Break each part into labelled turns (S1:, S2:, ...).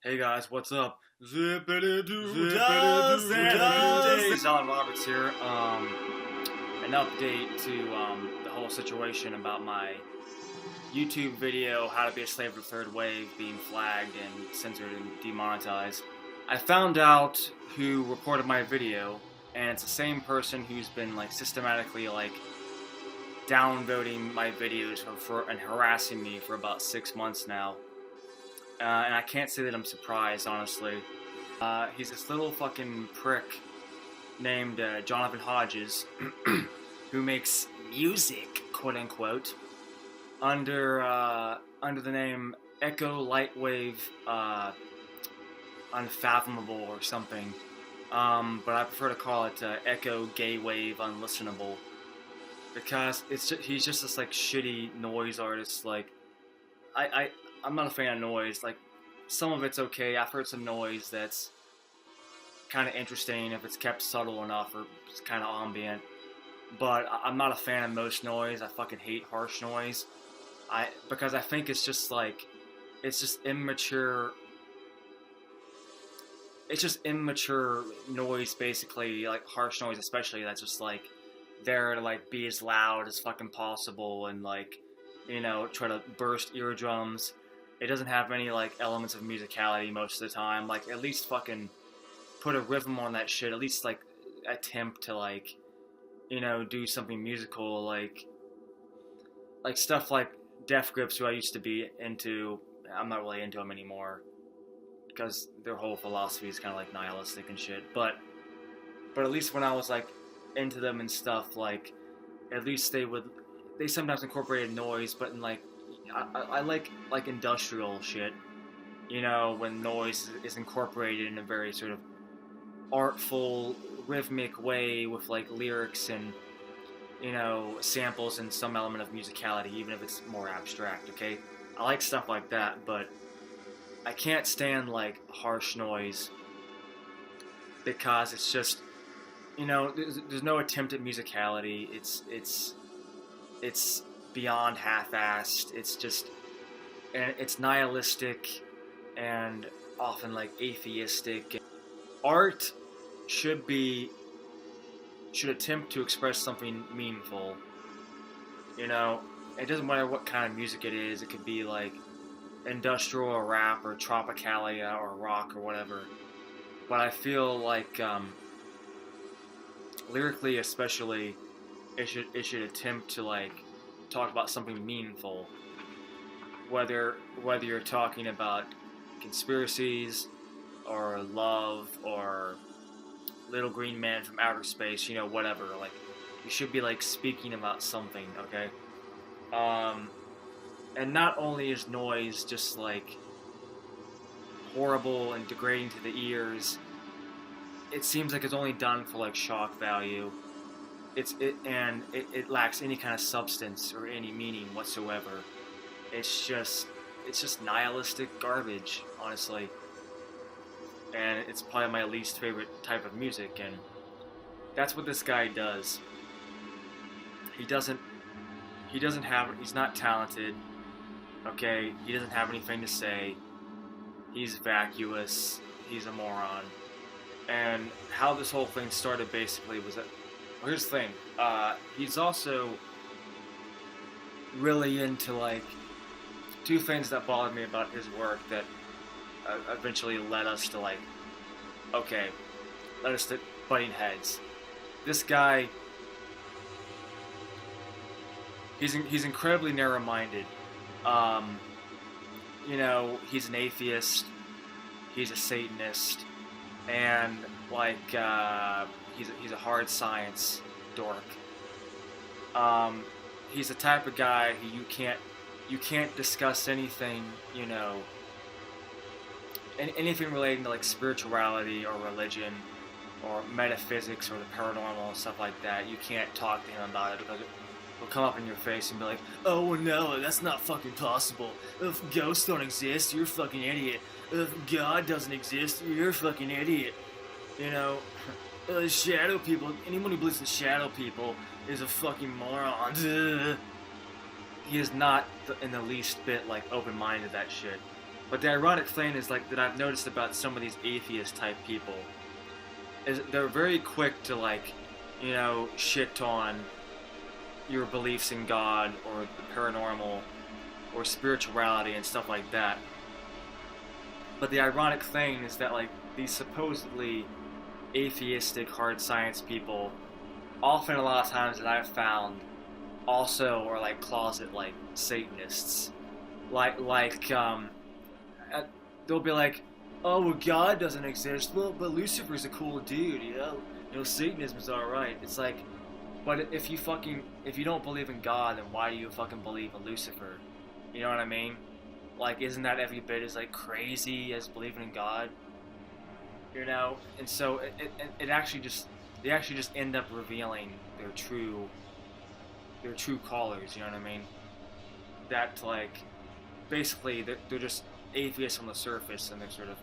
S1: Hey guys, what's up?
S2: Zippity-doo,
S1: Alan Roberts here. An update to the whole situation about my YouTube video, How to Be a Slave to the Third Wave, being flagged and censored and demonetized. I found out who reported my video, and it's the same person who's been systematically downvoting my videos and harassing me for about 6 months now. And I can't say that I'm surprised, honestly. He's this little fucking prick named Jonathan Hodges, who makes music, quote unquote, under the name Echo Lightwave Unfathomable or something. But I prefer to call it Echo Gay Wave Unlistenable, because he's just this shitty noise artist. I'm not a fan of noise. Some of it's okay. I've heard some noise that's kind of interesting if it's kept subtle enough or it's kind of ambient. But I'm not a fan of most noise. I fucking hate harsh noise. Because I think it's just immature. It's just immature noise, basically, harsh noise especially. That's just there to be as loud as fucking possible and try to burst eardrums. It doesn't have any elements of musicality most of the time. At least fucking put a rhythm on that shit. At least attempt to do something musical. Like stuff like Death Grips, who I used to be into. I'm not really into them anymore because their whole philosophy is kind of nihilistic and shit. But at least when I was into them and stuff, at least they sometimes incorporated noise, but in I like industrial shit, when noise is incorporated in a very sort of artful, rhythmic way with lyrics and samples and some element of musicality, even if it's more abstract. Okay, I like stuff like that, but I can't stand harsh noise because it's just there's no attempt at musicality. It's beyond half-assed. It's nihilistic and often atheistic. Art should attempt to express something meaningful. It doesn't matter what kind of music it is. It could be industrial or rap or tropicalia or rock or whatever. But I feel lyrically especially, it should attempt to talk about something meaningful, whether you're talking about conspiracies or love or Little Green Man from Outer Space, whatever. You should be speaking about something, okay? And not only is noise just horrible and degrading to the ears, it seems it's only done for shock value. It lacks any kind of substance or any meaning whatsoever. It's just nihilistic garbage, honestly. And it's probably my least favorite type of music, and that's what this guy does. He's not talented, okay? He doesn't have anything to say. He's vacuous. He's a moron. And how this whole thing started basically was that, well, here's the thing, he's also really into two things that bothered me about his work that eventually led us to butting heads. This guy, he's incredibly narrow-minded. He's an atheist, he's a Satanist, and he's a hard science dork. He's the type of guy who you can't discuss anything, anything relating to spirituality or religion or metaphysics or the paranormal and stuff like that. You can't talk to him about it because will come up in your face and be like, oh, well, no, that's not fucking possible. If ghosts don't exist, you're a fucking idiot. If God doesn't exist, you're a fucking idiot. Shadow people, anyone who believes in shadow people is a fucking moron. He is not in the least bit open-minded to that shit. But the ironic thing is like that I've noticed about some of these atheist type people is they're very quick to like, you know, shit on your beliefs in God or the paranormal or spirituality and stuff like that. But the ironic thing is that like these supposedly atheistic hard science people often a lot of times that I've found also are like closet like Satanists. They'll be like, oh well, God doesn't exist, well but Lucifer's a cool dude, you know Satanism's alright. It's like, but if you don't believe in God, then why do you fucking believe in Lucifer? You know what I mean? Like, isn't that every bit as like crazy as believing in God? You know, and so they actually just end up revealing their true colors. You know what I mean? That like, basically they're just atheists on the surface, and they're sort of,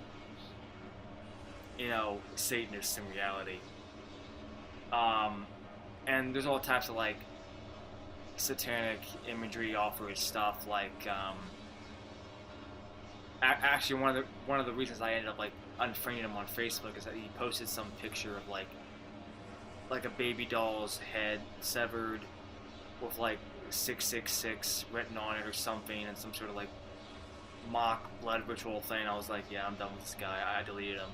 S1: you know, Satanists in reality. And there's all types of like satanic imagery offered stuff. Like, actually one of the reasons I ended up like unfriending him on Facebook is that he posted some picture of like a baby doll's head severed with like 666 written on it or something, and some sort of like mock blood ritual thing. I was like, yeah, I'm done with this guy. I deleted him.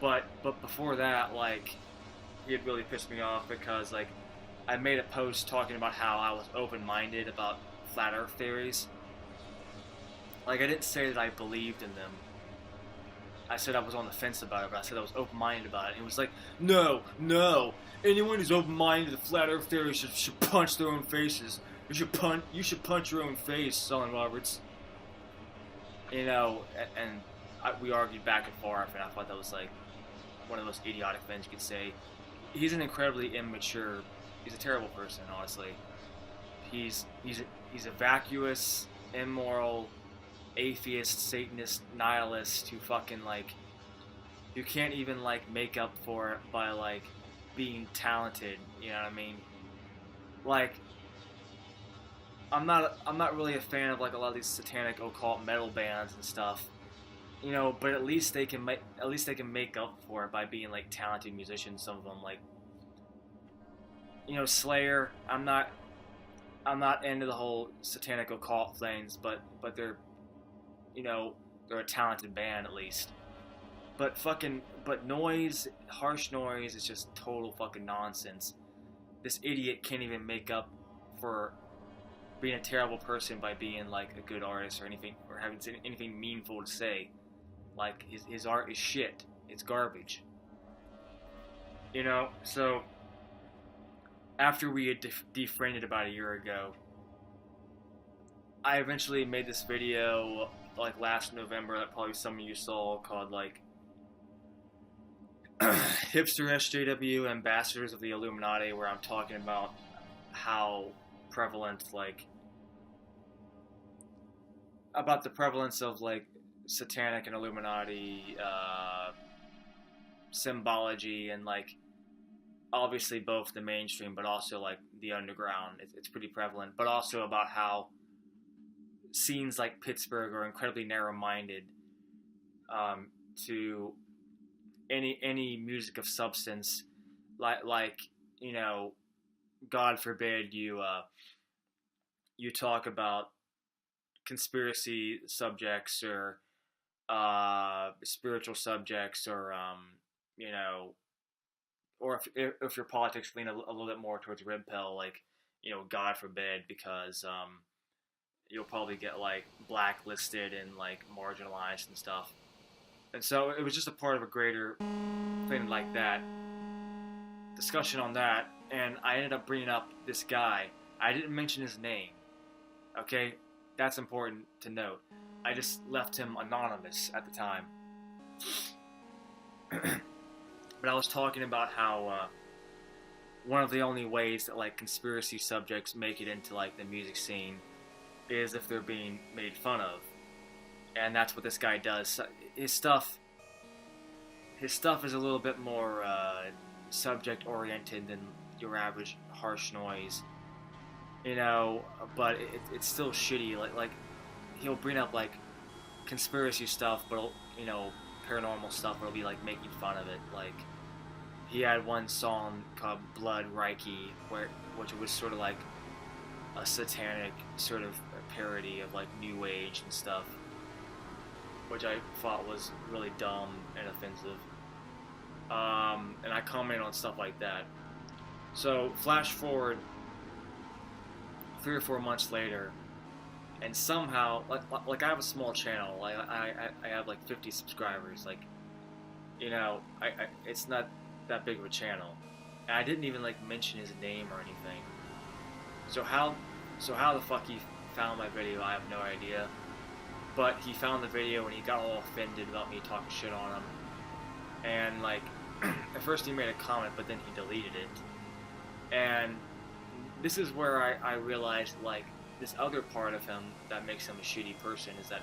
S1: But before that, like, he had really pissed me off because like I made a post talking about how I was open-minded about flat earth theories. Like, I didn't say that I believed in them. I said I was on the fence about it, but I said I was open-minded about it. And he was like, no, anyone who's open-minded to flat earth theories should punch their own faces. You should punch your own face, Solon Roberts. You know, and we argued back and forth, and I thought that was like one of the most idiotic things you could say. He's an incredibly immature. He's a terrible person, honestly. He's a vacuous, immoral, atheist, Satanist, nihilist who fucking like, you can't even like make up for it by like being talented. You know what I mean? Like, I'm not really a fan of like a lot of these satanic occult metal bands and stuff. You know, but at least they can make up for it by being like talented musicians. Some of them, like, you know, Slayer. I'm not into the whole satanic occult things, but they're, you know, they're a talented band at least. But Noise, Harsh Noise is just total fucking nonsense. This idiot can't even make up for being a terrible person by being like a good artist or anything, or having anything meaningful to say. Like, his art is shit. It's garbage. You know, so after we had defriended about a year ago, I eventually made this video like last November that probably some of you saw, called like Hipster SJW Ambassadors of the Illuminati, where I'm talking about how prevalent, like, about the prevalence of like satanic and Illuminati symbology, and like obviously both the mainstream but also like the underground. It's pretty prevalent, but also about how scenes like Pittsburgh are incredibly narrow-minded to any music of substance. Like, you know, God forbid you talk about conspiracy subjects or spiritual subjects, or you know, or if your politics lean a little bit more towards red pill, like, you know, God forbid, because you'll probably get like blacklisted and like marginalized and stuff. And so it was just a part of a greater thing like that, discussion on that, and I ended up bringing up this guy. I didn't mention his name, okay? That's important to note. I just left him anonymous at the time. But I was talking about how one of the only ways that like conspiracy subjects make it into like the music scene is if they're being made fun of. And that's what this guy does. His stuff is a little bit more subject-oriented than your average Harsh Noise, you know, but it's still shitty. Like he'll bring up like conspiracy stuff, but you know, paranormal stuff. Where it'll be like making fun of it. Like he had one song called Blood Reiki, which was sort of like a satanic sort of parody of like New Age and stuff, which I thought was really dumb and offensive. And I commented on stuff like that. So flash forward 3 or 4 months later, and somehow, like I have a small channel. Like I have like 50 subscribers. Like, you know, it's not that big of a channel, and I didn't even like mention his name or anything. So how the fuck he found my video, I have no idea. But he found the video and he got all offended about me talking shit on him. And like, at first he made a comment, but then he deleted it. And this is where I realized, like, this other part of him that makes him a shitty person is that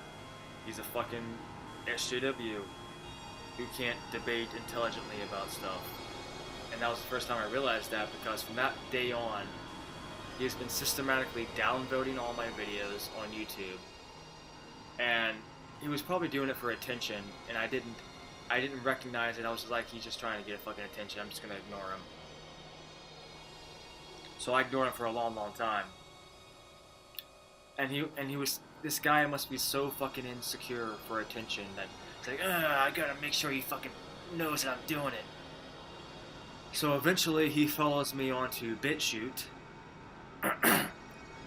S1: he's a fucking SJW who can't debate intelligently about stuff. And that was the first time I realized that, because from that day on, he has been systematically downvoting all my videos on YouTube. And he was probably doing it for attention, and I didn't recognize it. I was just like, he's just trying to get fucking attention. I'm just gonna ignore him. So I ignored him for a long, long time. And he was, this guy must be so fucking insecure for attention that it's like, I gotta make sure he fucking knows that I'm doing it. So eventually he follows me onto BitChute,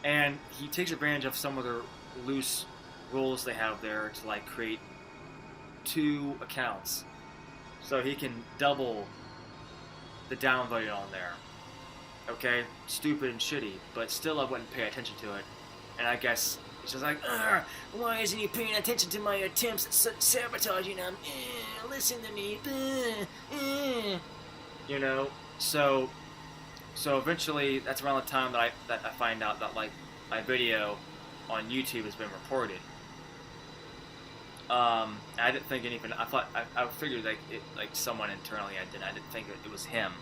S1: and he takes advantage of some of the loose rules they have there to like create 2 accounts, so he can double the downvoting on there. Okay, stupid and shitty, but still I wouldn't pay attention to it. And I guess it's just like, why isn't he paying attention to my attempts at sabotaging him? Listen to me. You know, so eventually that's around the time that I find out that like my video on YouTube has been reported. I didn't think anything. I figured like someone internally I didn't think it was him.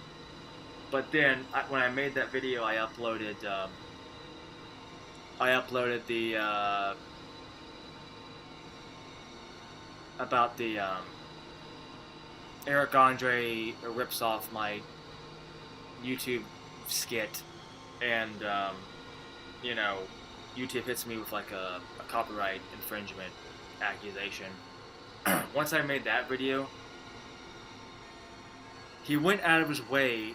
S1: But then when I made that video, I uploaded the about the Eric Andre rips off my YouTube skit, and you know, YouTube hits me with like a copyright infringement accusation. Once I made that video, he went out of his way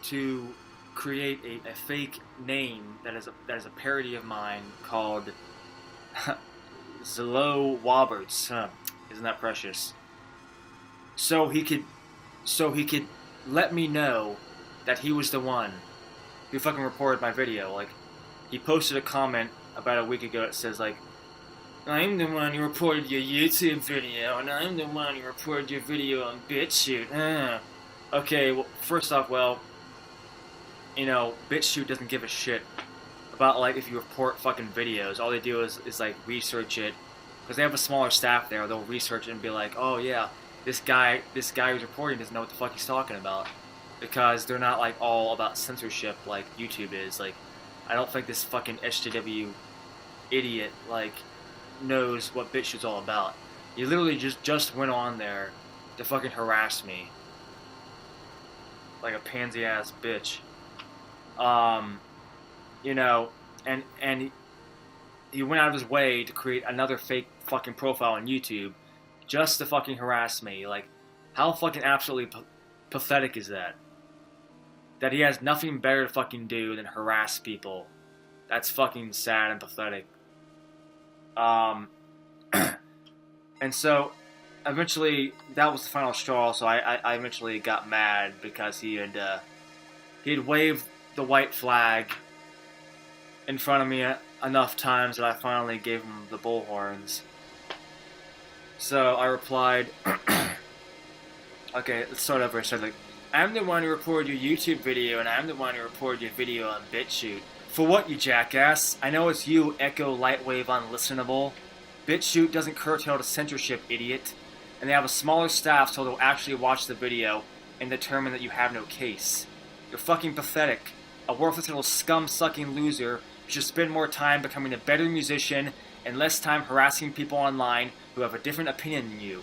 S1: to create a fake name that is a parody of mine called Zelo Woberts. Isn't that precious? So he could let me know that he was the one who fucking reported my video. Like, he posted a comment about a week ago that says like, I'm the one who reported your YouTube video, and I'm the one who reported your video on BitChute. Okay, well, first off, you know, BitChute doesn't give a shit about, like, if you report fucking videos. All they do is like, research it. Because they have a smaller staff there, they'll research it and be like, oh yeah, this guy who's reporting doesn't know what the fuck he's talking about. Because they're not, like, all about censorship like YouTube is. Like, I don't think this fucking SJW idiot, like, knows what BitChute's all about. He literally just went on there to fucking harass me. Like a pansy-ass bitch. You know, and he went out of his way to create another fake fucking profile on YouTube just to fucking harass me. Like, how fucking absolutely pathetic is that? That he has nothing better to fucking do than harass people. That's fucking sad and pathetic. And so, eventually, that was the final straw, so I eventually got mad because he had waved the white flag in front of me enough times that I finally gave him the bullhorns. So I replied, okay, let's start over. I said, like, I'm the one who reported your YouTube video, and I'm the one who reported your video on BitChute. For what, you jackass? I know it's you, Echo Lightwave Unlistenable. BitChute doesn't curtail to censorship, idiot. And they have a smaller staff so they'll actually watch the video and determine that you have no case. You're fucking pathetic. A worthless little scum-sucking loser who should spend more time becoming a better musician and less time harassing people online who have a different opinion than you.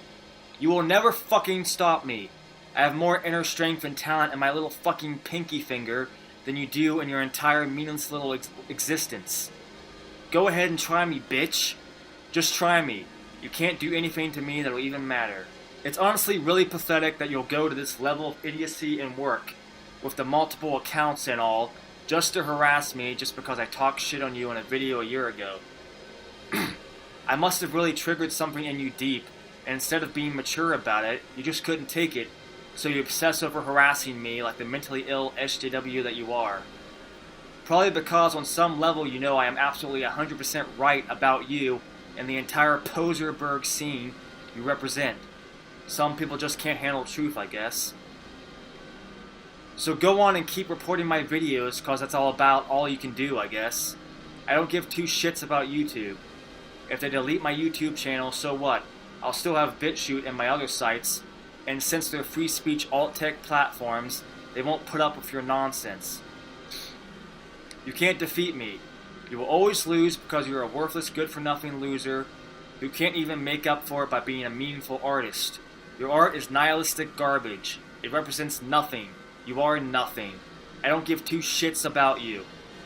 S1: You will never fucking stop me. I have more inner strength and talent in my little fucking pinky finger than you do in your entire meaningless little existence. Go ahead and try me, bitch. Just try me. You can't do anything to me that'll even matter. It's honestly really pathetic that you'll go to this level of idiocy and work, with the multiple accounts and all, just to harass me just because I talked shit on you in a video a year ago. I must have really triggered something in you deep, and instead of being mature about it, you just couldn't take it, so you obsess over harassing me like the mentally ill SJW that you are. Probably because on some level you know I am absolutely 100% right about you and the entire Poserberg scene you represent. Some people just can't handle truth, I guess. So go on and keep reporting my videos, cause that's all you can do, I guess. I don't give two shits about YouTube. If they delete my YouTube channel, so what? I'll still have BitChute and my other sites, and since they're free speech alt-tech platforms, they won't put up with your nonsense. You can't defeat me. You will always lose because you're a worthless, good-for-nothing loser who can't even make up for it by being a meaningful artist. Your art is nihilistic garbage. It represents nothing. You are nothing. I don't give two shits about you.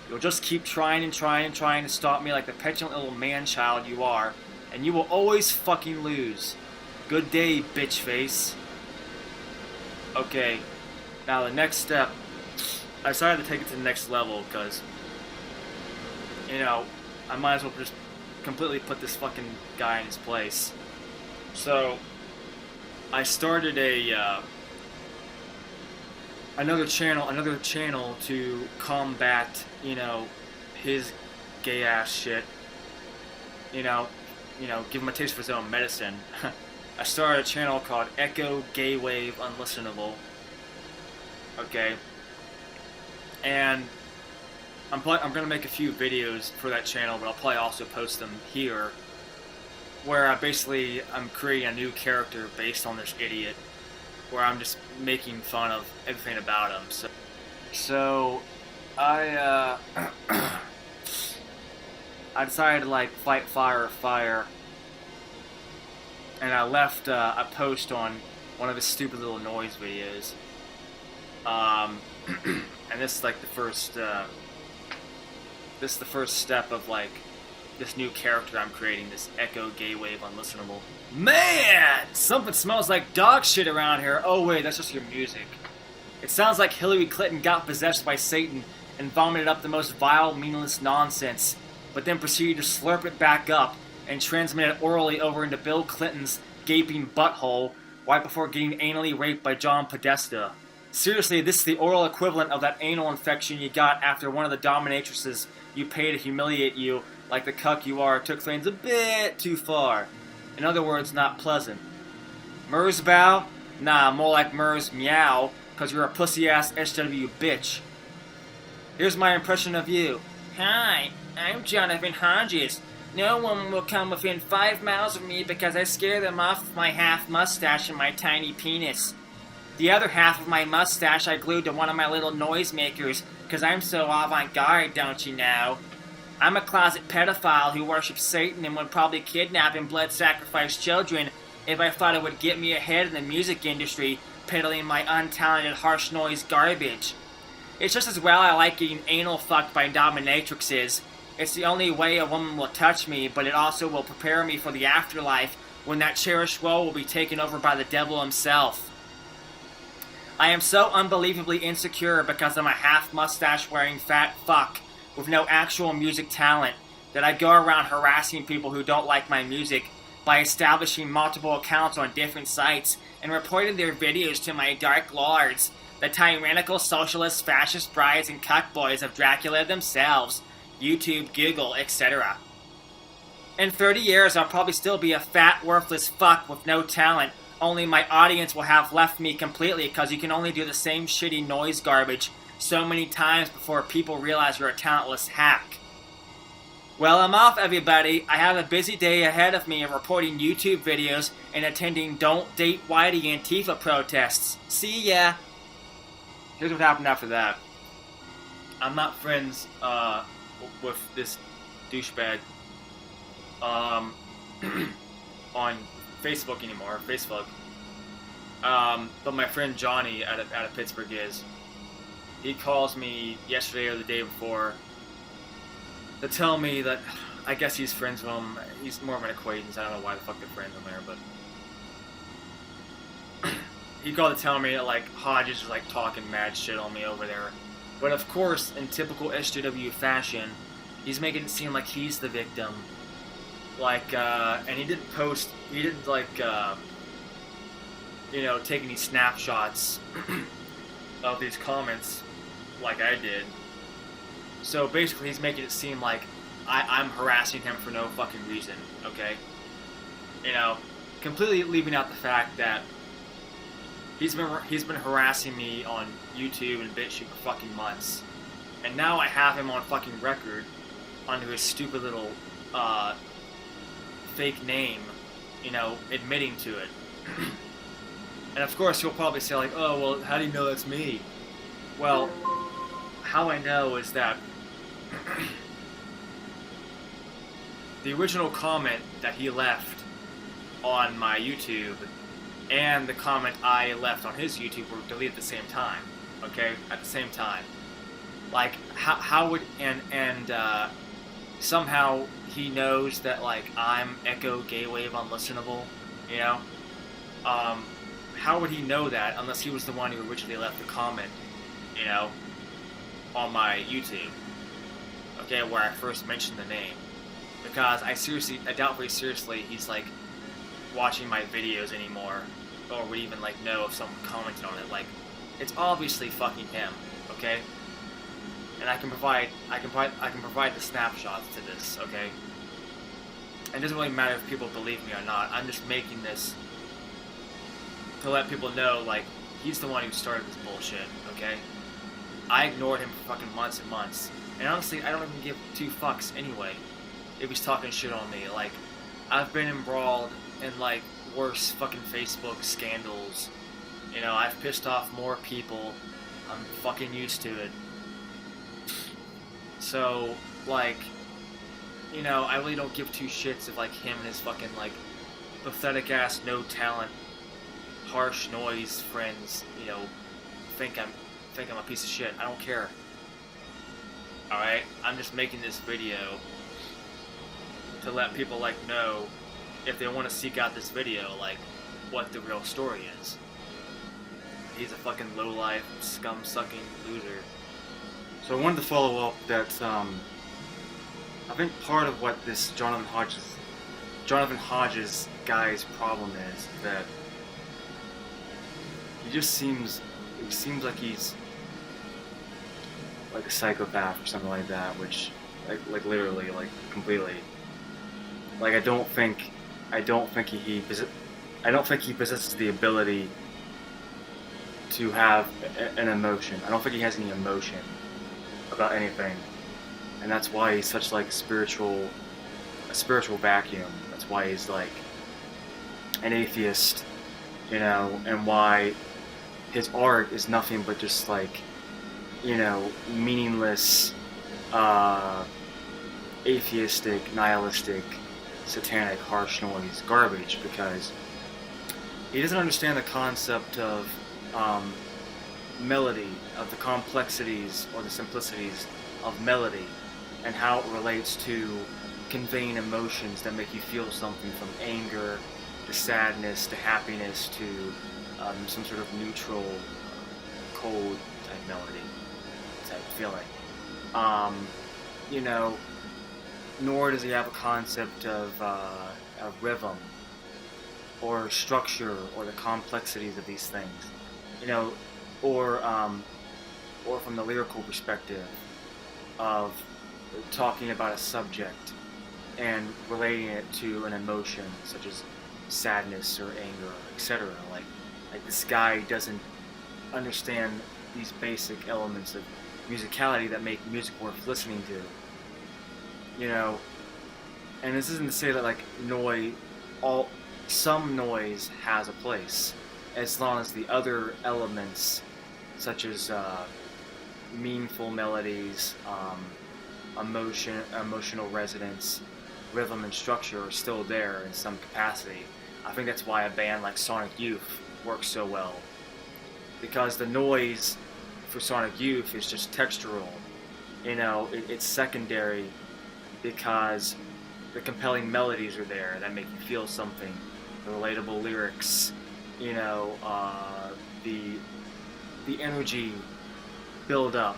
S1: You'll just keep trying and trying and trying to stop me like the petulant little man-child you are, and you will always fucking lose. Good day, bitch face. Okay, now the next step, I decided to take it to the next level because, you know, I might as well just completely put this fucking guy in his place. So, I started another channel to combat, you know, his gay ass shit. You know, give him a taste for his own medicine. I started a channel called Echo Gay Wave Unlistenable. Okay. And I'm gonna make a few videos for that channel, but I'll probably also post them here, where I'm creating a new character based on this idiot, where I'm just making fun of everything about him. So I I decided to like fight fire with fire, and I left a post on one of his stupid little noise videos. And this is like the first step of like this new character I'm creating, this Echo Gay Wave Unlistenable. Man! Something smells like dog shit around here. Oh wait, that's just your music. It sounds like Hillary Clinton got possessed by Satan and vomited up the most vile, meaningless nonsense, but then proceeded to slurp it back up and transmit it orally over into Bill Clinton's gaping butthole right before getting anally raped by John Podesta. Seriously, this is the oral equivalent of that anal infection you got after one of the dominatrixes you pay to humiliate you like the cuck you are took things a bit too far. In other words, not pleasant. Mersbow? Nah, more like Mers meow, cause you're a pussy-ass SJW bitch. Here's my impression of you. Hi, I'm Jonathan Hodges. No one will come within 5 miles of me because I scare them off with my half mustache and my tiny penis. The other half of my mustache I glued to one of my little noisemakers, cause I'm so avant-garde, don't you know? I'm a closet pedophile who worships Satan and would probably kidnap and blood sacrifice children if I thought it would get me ahead in the music industry, peddling my untalented harsh noise garbage. It's just as well I like getting anal fucked by dominatrixes. It's the only way a woman will touch me, but it also will prepare me for the afterlife when that cherished role will be taken over by the devil himself. I am so unbelievably insecure because I'm a half-mustache-wearing fat fuck with no actual music talent that I go around harassing people who don't like my music by establishing multiple accounts on different sites and reporting their videos to my dark lords, the tyrannical socialist fascist brides and cuckboys of Dracula themselves, YouTube, Google, etc. In 30 years I'll probably still be a fat, worthless fuck with no talent, only my audience will have left me completely because you can only do the same shitty noise garbage so many times before people realize you're a talentless hack. Well, I'm off, everybody. I have a busy day ahead of me of reporting YouTube videos and attending Don't Date Whitey Antifa protests. See ya! Here's what happened after that. I'm not friends with this douchebag. on Facebook anymore. Facebook. But my friend Johnny out of Pittsburgh is. He calls me yesterday or the day before to tell me that I guess he's friends with him. He's more of an acquaintance. I don't know why the fuck they're friends on there, but he called to tell me that like Hodges was like talking mad shit on me over there. But of course, in typical SJW fashion, he's making it seem like he's the victim. Like, and he didn't take any snapshots of these comments like I did. So basically, he's making it seem like I'm harassing him for no fucking reason, okay? You know, completely leaving out the fact that he's been harassing me on YouTube and BitChute for fucking months, and now I have him on fucking record under his stupid little fake name, you know, admitting to it. And of course, he'll probably say like, "Oh, well, how do you know that's me?" Well, how I know is that the original comment that he left on my YouTube and the comment I left on his YouTube were deleted at the same time. Okay, at the same time. Like, how would somehow he knows that like I'm Echo Gaywave unlistenable, you know? How would he know that unless he was the one who originally left the comment, you know, on my YouTube? Okay, where I first mentioned the name. Because I doubt very seriously he's like watching my videos anymore, or would even like know if someone commented on it. Like, it's obviously fucking him, okay? And I can provide the snapshots to this, okay? And it doesn't really matter if people believe me or not. I'm just making this to let people know, like, he's the one who started this bullshit, okay? I ignored him for fucking months and months. And honestly, I don't even give two fucks anyway if he's talking shit on me. Like, I've been embroiled in, like, worse fucking Facebook scandals. You know, I've pissed off more people. I'm fucking used to it. So, like, you know, I really don't give two shits if, like, him and his fucking, like, pathetic-ass, no-talent, harsh noise friends, you know, think I'm a piece of shit. I don't care. Alright? I'm just making this video to let people, like, know, if they want to seek out this video, like, what the real story is. He's a fucking low-life, scum-sucking loser. So I wanted to follow up that, I think part of what this Jonathan Hodges guy's problem is that he seems like he's like a psychopath or something like that, which, like literally, like, completely. Like, I don't think he possesses the ability to have an emotion. I don't think he has any emotion about anything, and that's why he's such like a spiritual vacuum. That's why he's like an atheist, you know, and why his art is nothing but just like, you know, meaningless, atheistic, nihilistic, satanic, harsh noise garbage, because he doesn't understand the concept of melody, of the complexities or the simplicities of melody, and how it relates to conveying emotions that make you feel something, from anger to sadness to happiness to some sort of neutral, cold type melody, type feeling. You know, nor does he have a concept of rhythm or structure or the complexities of these things, you know, or from the lyrical perspective of talking about a subject and relating it to an emotion such as sadness or anger, etc. Like this guy doesn't understand these basic elements of musicality that make music worth listening to. You know, and this isn't to say that like some noise has a place, as long as the other elements, such as meaningful melodies, emotional resonance, rhythm and structure are still there in some capacity. I think that's why a band like Sonic Youth works so well, because the noise for Sonic Youth is just textural. It's secondary because the compelling melodies are there that make you feel something, the relatable lyrics, the energy build up,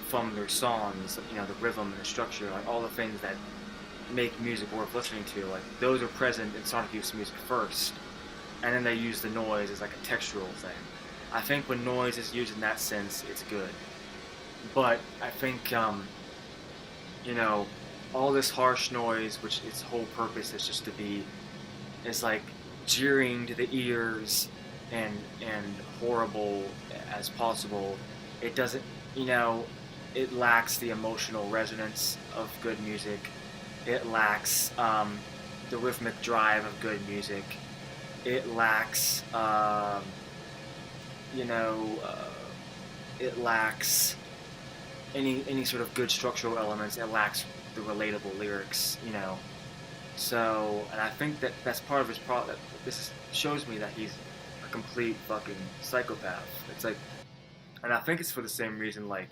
S1: from their songs, the rhythm and the structure, like all the things that make music worth listening to, like those are present in Sonic Youth's music first, and then they use the noise as like a textural thing. I think when noise is used in that sense, it's good. But I think, all this harsh noise, which its whole purpose is just to be, is like jeering to the ears and horrible as possible. It doesn't, it lacks the emotional resonance of good music. It lacks the rhythmic drive of good music. It lacks, it lacks any sort of good structural elements. It lacks the relatable lyrics, So, and I think that's part of his problem. This shows me that he's a complete fucking psychopath. It's like, and I think it's for the same reason, like,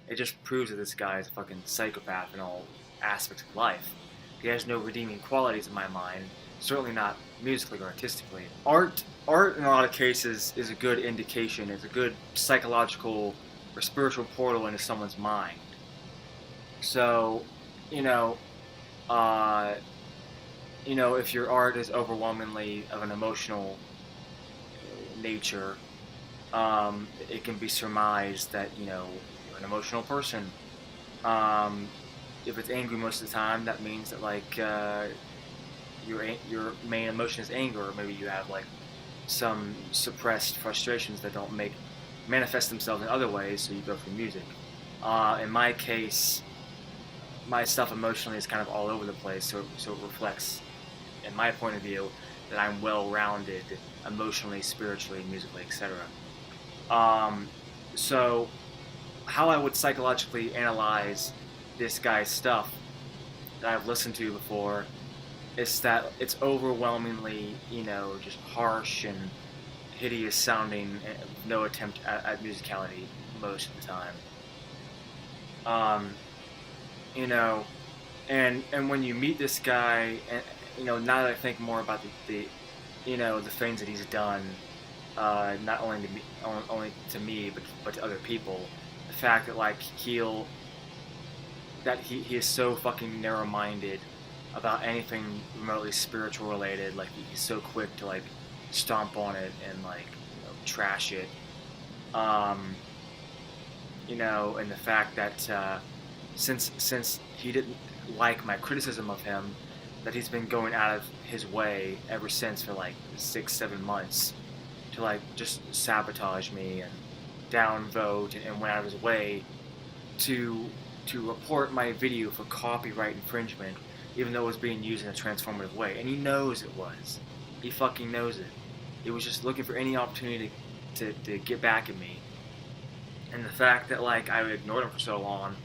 S1: it just proves that this guy is a fucking psychopath in all aspects of life. He has no redeeming qualities in my mind, certainly not musically or artistically. Art in a lot of cases is a good indication, it's a good psychological or spiritual portal into someone's mind. So, if your art is overwhelmingly of an emotional nature, it can be surmised that, you're an emotional person. If it's angry most of the time, that means that, like, your main emotion is anger, or maybe you have, like, some suppressed frustrations that don't manifest themselves in other ways, so you go through music. In my case, my stuff emotionally is kind of all over the place, so it reflects, in my point of view, that I'm well-rounded emotionally, spiritually, musically, etc. So how I would psychologically analyze this guy's stuff that I've listened to before is that it's overwhelmingly, just harsh and hideous sounding, no attempt at musicality most of the time. And when you meet this guy, and now that I think more about the things that he's done, not only to me, but to other people, the fact that, like, he is so fucking narrow-minded about anything remotely spiritual related. Like, he's so quick to, like, stomp on it and, like, trash it. And the fact that since he didn't like my criticism of him, that he's been going out of his way ever since for like 6-7 months to, like, just sabotage me and downvote, and went out of his way to report my video for copyright infringement, even though it was being used in a transformative way. And he knows it was. He fucking knows it. He was just looking for any opportunity to get back at me. And the fact that, like, I ignored him for so long,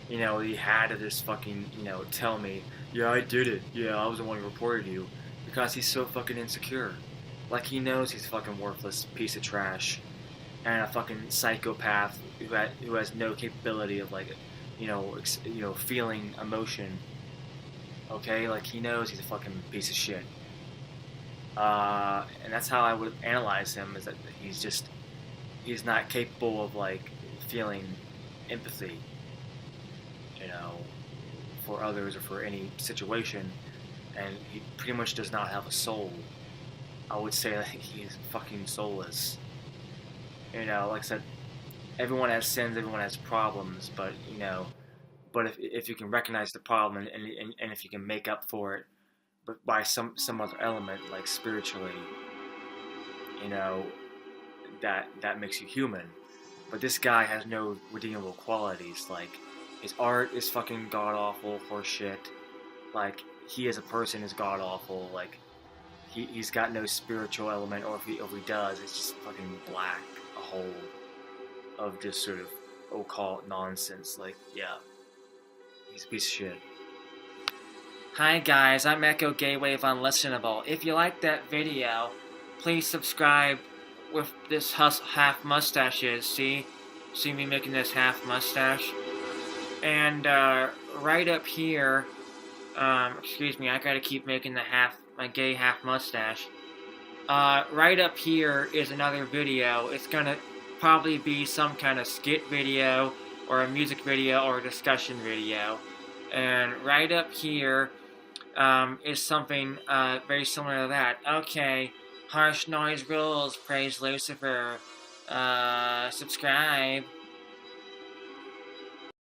S1: he had to just fucking, tell me, yeah, I did it. Yeah, I was the one who reported you. Because he's so fucking insecure. Like, he knows he's a fucking worthless piece of trash. And a fucking psychopath who has no capability of, like, feeling emotion. Okay? Like, he knows he's a fucking piece of shit. And that's how I would analyze him, is that he's not capable of, like, feeling empathy, for others or for any situation, and he pretty much does not have a soul. I would say that he's fucking soulless. Like I said, everyone has sins, everyone has problems, but if you can recognize the problem and if you can make up for it, but by some other element, like spiritually, that makes you human. But this guy has no redeemable qualities. Like, his art is fucking god-awful horseshit. Like, he as a person is god-awful. Like, he's got no spiritual element, or if he does, it's just fucking black, a hole of just sort of occult nonsense. Like, yeah, he's a piece of shit. Hi guys, I'm Echo Gaywave Unlistenable. If you like that video, please subscribe with this half mustaches. See me making this half mustache? And right up here, excuse me, I gotta keep making my gay half mustache. Right up here is another video. It's gonna probably be some kind of skit video, or a music video, or a discussion video. And right up here is something very similar to that. Okay, harsh noise rules, praise Lucifer, subscribe.